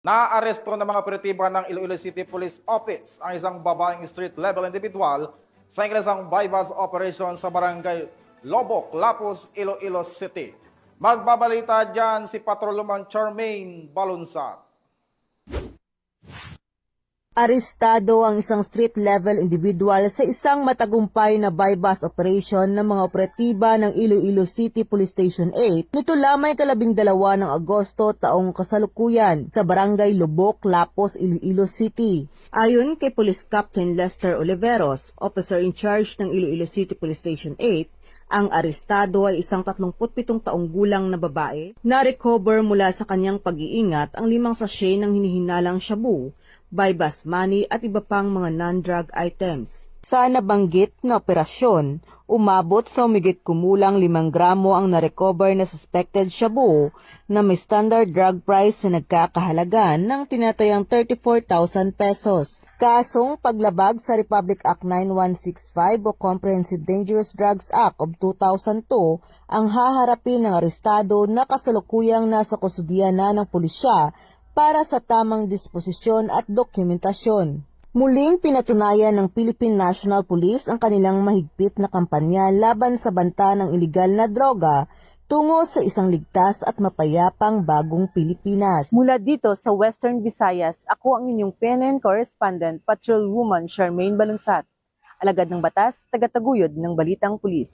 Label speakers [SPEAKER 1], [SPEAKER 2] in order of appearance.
[SPEAKER 1] Naaresto ng mga operatiba ng Iloilo City Police Office ang isang babaeng street-level individual sa isang bypass operation sa barangay Lobok, Lapus, Iloilo City. Magbabalita dyan si Patrolman Charmaine Balunsat.
[SPEAKER 2] Arestado ang isang street-level individual sa isang matagumpay na bypass operation ng mga operatiba ng Iloilo City Police Station 8 nito lamang 12 ng Agosto taong kasalukuyan sa barangay Lubok, Lapos, Iloilo City. Ayon kay Police Captain Lester Oliveros, officer in charge ng Iloilo City Police Station 8, ang arestado ay isang 37 taong gulang na babae na recover mula sa kanyang pag-iingat ang 5 sachet ng hinihinalang shabu, bypass money at iba pang mga non-drug items. Sa nabanggit na operasyon, umabot sa humigit kumulang 5 gramo ang narecover na suspected shabu na may standard drug price na nagkakahalaga ng tinatayang 34,000 pesos. Kasong paglabag sa Republic Act 9165 o Comprehensive Dangerous Drugs Act of 2002 ang haharapin ng arestado na kasalukuyang nasa kustudiya na ng pulisya para sa tamang disposisyon at dokumentasyon. Muling pinatunayan ng Philippine National Police ang kanilang mahigpit na kampanya laban sa banta ng ilegal na droga tungo sa isang ligtas at mapayapang bagong Pilipinas. Mula dito sa Western Visayas, ako ang inyong PNN correspondent, Patrolwoman Charmaine Balunsat. Alagad ng batas, tagataguyod ng Balitang Pulis.